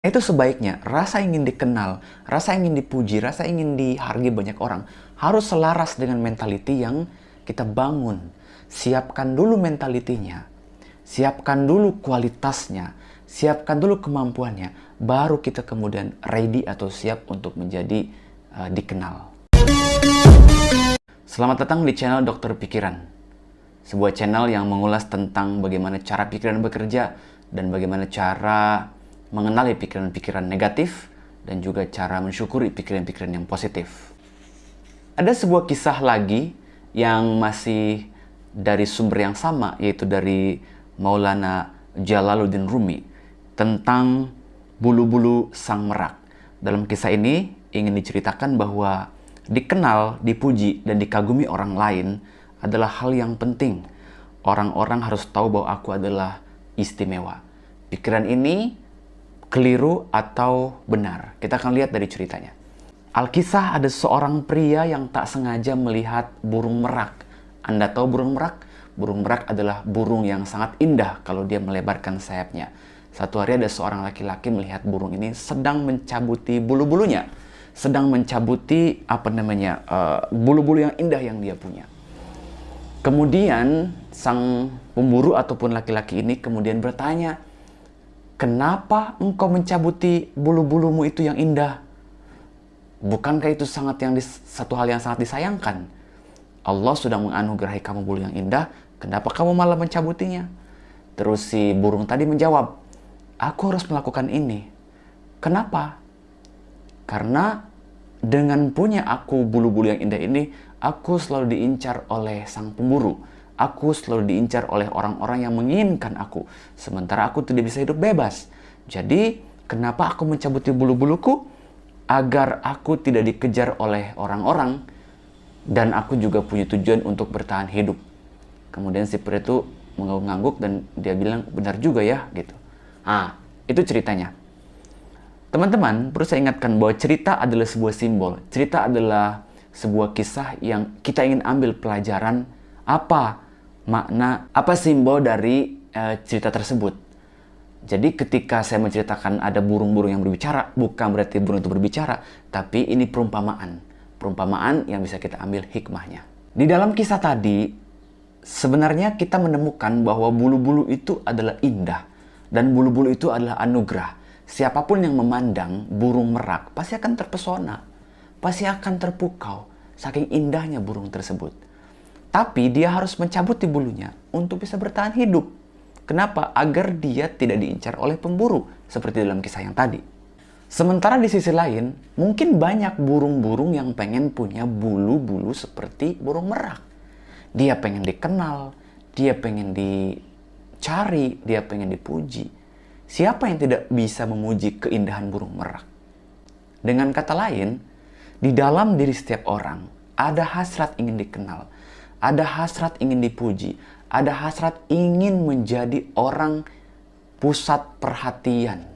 Itu sebaiknya rasa ingin dikenal, rasa ingin dipuji, rasa ingin dihargai banyak orang harus selaras dengan mentaliti yang kita bangun. Siapkan dulu mentalitinya, siapkan dulu kualitasnya, siapkan dulu kemampuannya, baru kita kemudian ready atau siap untuk menjadi dikenal. Selamat datang di channel Dokter Pikiran, sebuah channel yang mengulas tentang bagaimana cara pikiran bekerja dan bagaimana cara mengenali pikiran-pikiran negatif dan juga cara mensyukuri pikiran-pikiran yang positif. Ada sebuah kisah lagi yang masih dari sumber yang sama, yaitu dari Maulana Jalaluddin Rumi tentang bulu-bulu sang merak. Dalam kisah ini ingin diceritakan bahwa dikenal, dipuji, dan dikagumi orang lain adalah hal yang penting. Orang-orang harus tahu bahwa aku adalah istimewa. Pikiran ini keliru atau benar? Kita akan lihat dari ceritanya. Alkisah ada seorang pria yang tak sengaja melihat burung merak. Anda tahu burung merak? Burung merak adalah burung yang sangat indah kalau dia melebarkan sayapnya. Satu hari ada seorang laki-laki melihat burung ini sedang mencabuti bulu-bulunya. Sedang mencabuti bulu-bulu yang indah yang dia punya. Kemudian sang pemburu ataupun laki-laki ini kemudian bertanya, "Kenapa engkau mencabuti bulu-bulumu itu yang indah? Bukankah itu satu hal yang sangat disayangkan? Allah sudah menganugerahi kamu bulu yang indah, kenapa kamu malah mencabutinya?" Terus si burung tadi menjawab, "Aku harus melakukan ini. Kenapa? Karena dengan punya aku bulu-bulu yang indah ini, aku selalu diincar oleh sang pemburu. Aku selalu diincar oleh orang-orang yang menginginkan aku. Sementara aku tidak bisa hidup bebas. Jadi, kenapa aku mencabuti bulu-buluku? Agar aku tidak dikejar oleh orang-orang. Dan aku juga punya tujuan untuk bertahan hidup." Kemudian si pria itu mengangguk-angguk dan dia bilang, "Benar juga ya," gitu. Nah, itu ceritanya. Teman-teman, perlu saya ingatkan bahwa cerita adalah sebuah simbol. Cerita adalah sebuah kisah yang kita ingin ambil pelajaran apa makna, apa simbol dari cerita tersebut. Jadi ketika saya menceritakan ada burung-burung yang berbicara, bukan berarti burung itu berbicara, tapi ini perumpamaan. Perumpamaan yang bisa kita ambil hikmahnya. Di dalam kisah tadi, sebenarnya kita menemukan bahwa bulu-bulu itu adalah indah. Dan bulu-bulu itu adalah anugerah. Siapapun yang memandang burung merak pasti akan terpesona. Pasti akan terpukau saking indahnya burung tersebut. Tapi dia harus mencabuti bulunya untuk bisa bertahan hidup. Kenapa? Agar dia tidak diincar oleh pemburu, seperti dalam kisah yang tadi. Sementara di sisi lain, mungkin banyak burung-burung yang pengen punya bulu-bulu seperti burung merak. Dia pengen dikenal, dia pengen dicari, dia pengen dipuji. Siapa yang tidak bisa memuji keindahan burung merak? Dengan kata lain, di dalam diri setiap orang ada hasrat ingin dikenal, ada hasrat ingin dipuji, ada hasrat ingin menjadi orang pusat perhatian.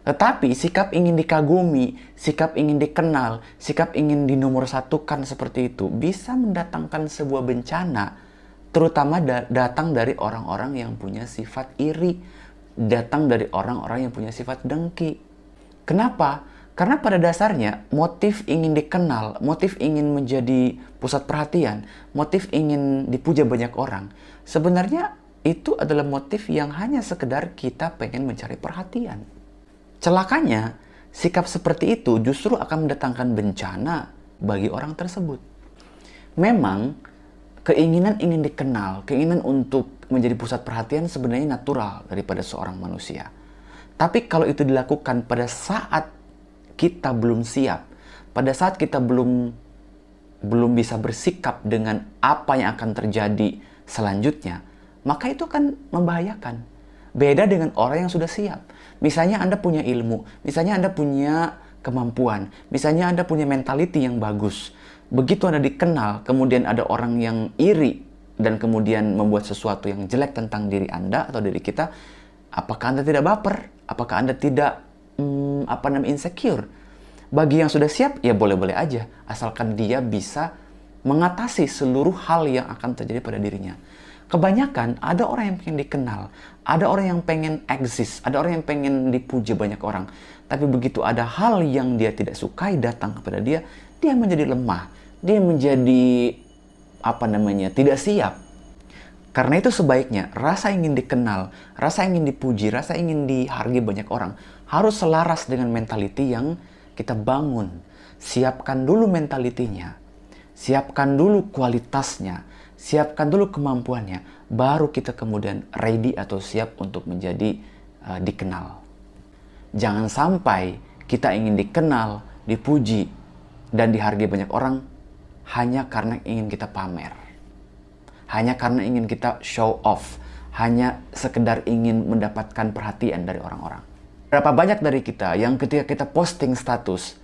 Tetapi sikap ingin dikagumi, sikap ingin dikenal, sikap ingin dinomorsatukan seperti itu bisa mendatangkan sebuah bencana, terutama datang dari orang-orang yang punya sifat iri, datang dari orang-orang yang punya sifat dengki. Kenapa? Karena pada dasarnya motif ingin dikenal, motif ingin menjadi pusat perhatian, motif ingin dipuja banyak orang, sebenarnya itu adalah motif yang hanya sekedar kita pengen mencari perhatian. Celakanya, sikap seperti itu justru akan mendatangkan bencana bagi orang tersebut. Memang, keinginan ingin dikenal, keinginan untuk menjadi pusat perhatian sebenarnya natural daripada seorang manusia. Tapi kalau itu dilakukan pada saat kita belum siap, pada saat kita belum bisa bersikap dengan apa yang akan terjadi selanjutnya, maka itu akan membahayakan. Beda dengan orang yang sudah siap. Misalnya Anda punya ilmu, misalnya Anda punya kemampuan, misalnya Anda punya mentality yang bagus. Begitu Anda dikenal, kemudian ada orang yang iri dan kemudian membuat sesuatu yang jelek tentang diri Anda atau diri kita, apakah Anda tidak baper? Apakah Anda tidak insecure? Bagi yang sudah siap, ya boleh-boleh aja, asalkan dia bisa mengatasi seluruh hal yang akan terjadi pada dirinya. Kebanyakan ada orang yang pengen dikenal, ada orang yang pengen eksis, ada orang yang pengen dipuji banyak orang. Tapi begitu ada hal yang dia tidak sukai datang kepada dia, dia menjadi lemah, dia menjadi tidak siap. Karena itu sebaiknya rasa ingin dikenal, rasa ingin dipuji, rasa ingin dihargai banyak orang harus selaras dengan mentaliti yang kita bangun. Siapkan dulu mentalitinya, siapkan dulu kualitasnya, siapkan dulu kemampuannya, baru kita kemudian ready atau siap untuk menjadi dikenal. Jangan sampai kita ingin dikenal, dipuji, dan dihargai banyak orang hanya karena ingin kita pamer. Hanya karena ingin kita show off. Hanya sekedar ingin mendapatkan perhatian dari orang-orang. Berapa banyak dari kita yang ketika kita posting status,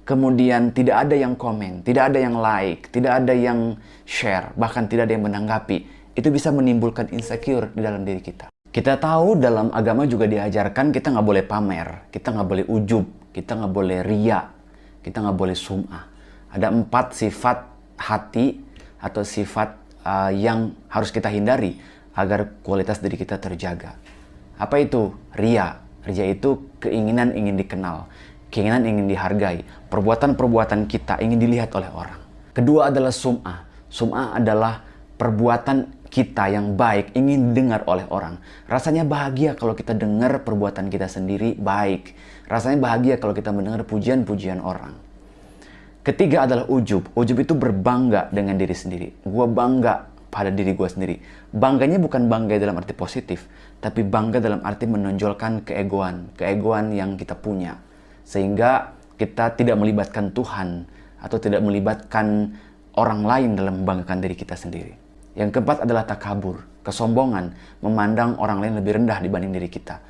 kemudian tidak ada yang komen, tidak ada yang like, tidak ada yang share, bahkan tidak ada yang menanggapi. Itu bisa menimbulkan insecure di dalam diri kita. Kita tahu dalam agama juga diajarkan kita nggak boleh pamer, kita nggak boleh ujub, kita nggak boleh ria, kita nggak boleh sum'ah. Ada 4 sifat hati atau sifat yang harus kita hindari agar kualitas diri kita terjaga. Apa itu? Ria. Ria itu keinginan ingin dikenal, keinginan ingin dihargai, perbuatan-perbuatan kita ingin dilihat oleh orang. Kedua adalah sum'ah. Sum'ah adalah perbuatan kita yang baik ingin didengar oleh orang. Rasanya bahagia kalau kita dengar perbuatan kita sendiri baik. Rasanya bahagia kalau kita mendengar pujian-pujian orang. Ketiga adalah ujub. Ujub itu berbangga dengan diri sendiri. Gue bangga pada diri gue sendiri. Bangganya bukan bangga dalam arti positif, tapi bangga dalam arti menonjolkan keegoan. Keegoan yang kita punya. Sehingga kita tidak melibatkan Tuhan atau tidak melibatkan orang lain dalam membanggakan diri kita sendiri. Yang keempat adalah takabur. Kesombongan. Memandang orang lain lebih rendah dibanding diri kita.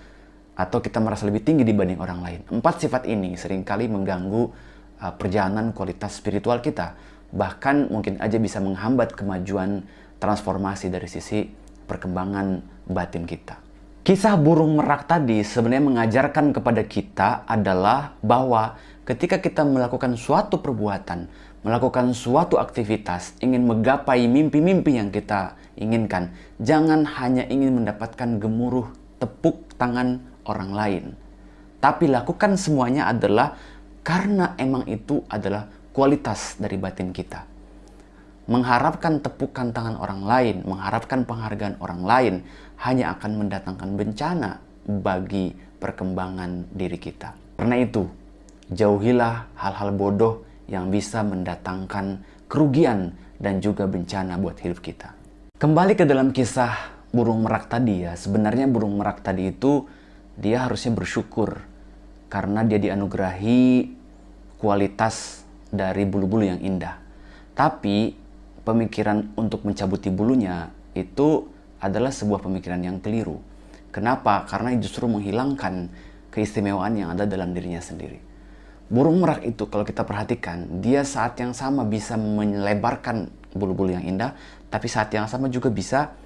Atau kita merasa lebih tinggi dibanding orang lain. 4 sifat ini seringkali mengganggu perjalanan kualitas spiritual kita, bahkan mungkin aja bisa menghambat kemajuan transformasi dari sisi perkembangan batin kita. Kisah burung merak tadi sebenarnya mengajarkan kepada kita adalah bahwa ketika kita melakukan suatu perbuatan, melakukan suatu aktivitas, ingin menggapai mimpi-mimpi yang kita inginkan, jangan hanya ingin mendapatkan gemuruh tepuk tangan orang lain, tapi lakukan semuanya adalah karena emang itu adalah kualitas dari batin kita. Mengharapkan tepukan tangan orang lain, mengharapkan penghargaan orang lain, hanya akan mendatangkan bencana bagi perkembangan diri kita. Karena itu, jauhilah hal-hal bodoh yang bisa mendatangkan kerugian dan juga bencana buat hidup kita. Kembali ke dalam kisah burung merak tadi ya, sebenarnya burung merak tadi itu dia harusnya bersyukur karena dia dianugerahi kualitas dari bulu-bulu yang indah. Tapi pemikiran untuk mencabuti bulunya itu adalah sebuah pemikiran yang keliru. Kenapa? Karena justru menghilangkan keistimewaan yang ada dalam dirinya sendiri. Burung merak itu kalau kita perhatikan, dia saat yang sama bisa melebarkan bulu-bulu yang indah, tapi saat yang sama juga bisa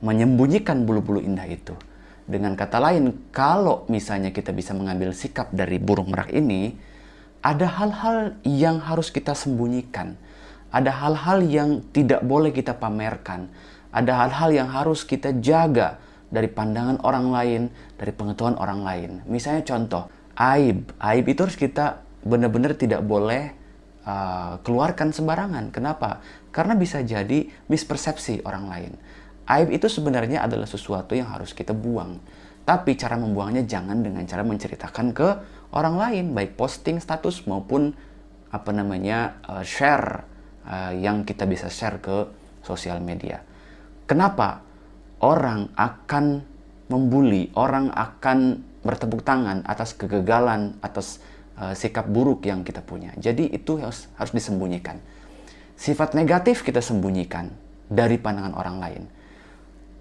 menyembunyikan bulu-bulu indah itu. Dengan kata lain, kalau misalnya kita bisa mengambil sikap dari burung merak ini, ada hal-hal yang harus kita sembunyikan. Ada hal-hal yang tidak boleh kita pamerkan. Ada hal-hal yang harus kita jaga dari pandangan orang lain, dari pengetahuan orang lain. Misalnya contoh, aib. Aib itu harus kita benar-benar tidak boleh keluarkan sembarangan. Kenapa? Karena bisa jadi mispersepsi orang lain. Aib itu sebenarnya adalah sesuatu yang harus kita buang. Tapi cara membuangnya jangan dengan cara menceritakan ke orang lain, baik posting status maupun share yang kita bisa share ke sosial media. Kenapa? Orang akan membuli, orang akan bertepuk tangan atas kegagalan, atas sikap buruk yang kita punya. Jadi itu harus disembunyikan. Sifat negatif kita sembunyikan dari pandangan orang lain.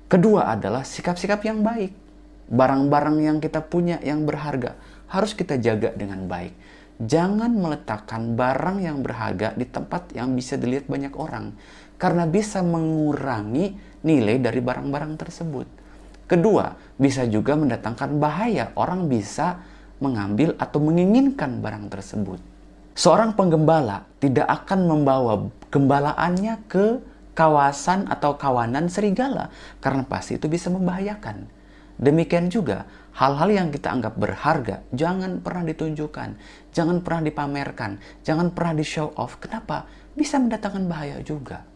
Kedua adalah sikap-sikap yang baik. Barang-barang yang kita punya yang berharga harus kita jaga dengan baik. Jangan meletakkan barang yang berharga di tempat yang bisa dilihat banyak orang, karena bisa mengurangi nilai dari barang-barang tersebut. Kedua, bisa juga mendatangkan bahaya. Orang bisa mengambil atau menginginkan barang tersebut. Seorang penggembala tidak akan membawa gembalaannya ke kawasan atau kawanan serigala, karena pasti itu bisa membahayakan. Demikian juga hal-hal yang kita anggap berharga jangan pernah ditunjukkan, jangan pernah dipamerkan, jangan pernah di show off. Kenapa? Bisa mendatangkan bahaya juga.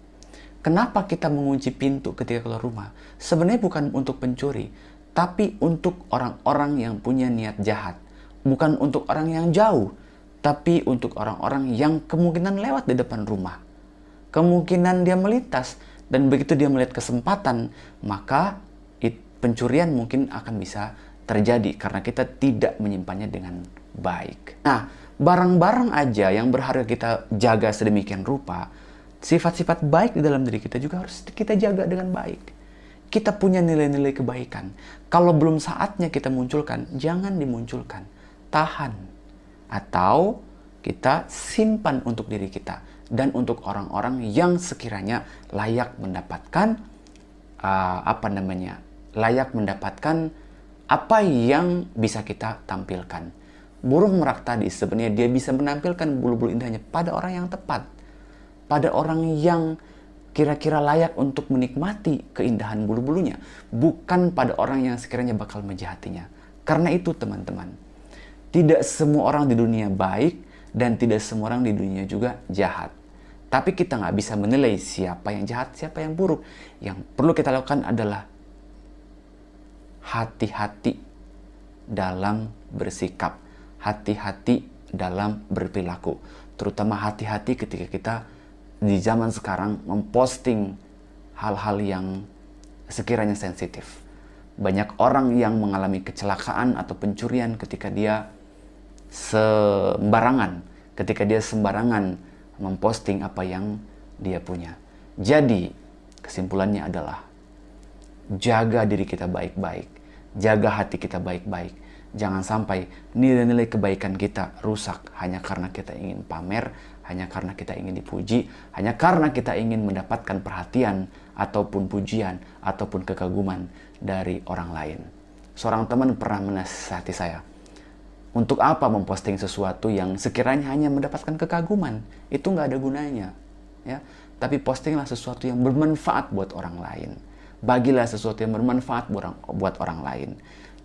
Kenapa kita mengunci pintu ketika keluar rumah? Sebenarnya bukan untuk pencuri, tapi untuk orang-orang yang punya niat jahat. Bukan untuk orang yang jauh, tapi untuk orang-orang yang kemungkinan lewat di depan rumah. Kemungkinan dia melintas, dan begitu dia melihat kesempatan, maka pencurian mungkin akan bisa terjadi karena kita tidak menyimpannya dengan baik. Nah, barang-barang aja yang berharga kita jaga sedemikian rupa, sifat-sifat baik di dalam diri kita juga harus kita jaga dengan baik. Kita punya nilai-nilai kebaikan. Kalau belum saatnya kita munculkan, jangan dimunculkan. Tahan. Atau kita simpan untuk diri kita dan untuk orang-orang yang sekiranya layak mendapatkan layak mendapatkan apa yang bisa kita tampilkan. Burung merak tadi sebenarnya dia bisa menampilkan bulu-bulu indahnya pada orang yang tepat, pada orang yang kira-kira layak untuk menikmati keindahan bulu-bulunya, bukan pada orang yang sekiranya bakal menjahatinya. Karena itu teman-teman, tidak semua orang di dunia baik dan tidak semua orang di dunia juga jahat. Tapi kita nggak bisa menilai siapa yang jahat, siapa yang buruk. Yang perlu kita lakukan adalah hati-hati dalam bersikap, hati-hati dalam berperilaku. Terutama hati-hati ketika kita di zaman sekarang memposting hal-hal yang sekiranya sensitif. Banyak orang yang mengalami kecelakaan atau pencurian ketika dia sembarangan memposting apa yang dia punya. Jadi, kesimpulannya adalah jaga diri kita baik-baik, jaga hati kita baik-baik. Jangan sampai nilai-nilai kebaikan kita rusak hanya karena kita ingin pamer, hanya karena kita ingin dipuji, hanya karena kita ingin mendapatkan perhatian ataupun pujian ataupun kekaguman dari orang lain. Seorang teman pernah menasihati saya, untuk apa memposting sesuatu yang sekiranya hanya mendapatkan kekaguman? Itu nggak ada gunanya, ya. Tapi postinglah sesuatu yang bermanfaat buat orang lain. Bagilah sesuatu yang bermanfaat buat orang lain.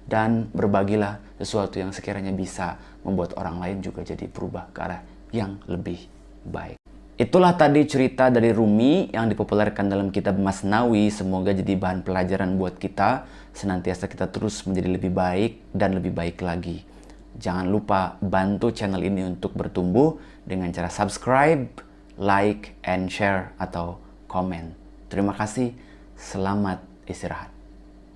Dan berbagilah sesuatu yang sekiranya bisa membuat orang lain juga jadi berubah ke arah yang lebih baik. Itulah tadi cerita dari Rumi yang dipopulerkan dalam kitab Masnawi. Semoga jadi bahan pelajaran buat kita. Senantiasa kita terus menjadi lebih baik dan lebih baik lagi. Jangan lupa bantu channel ini untuk bertumbuh dengan cara subscribe, like, and share atau komen. Terima kasih. Selamat istirahat.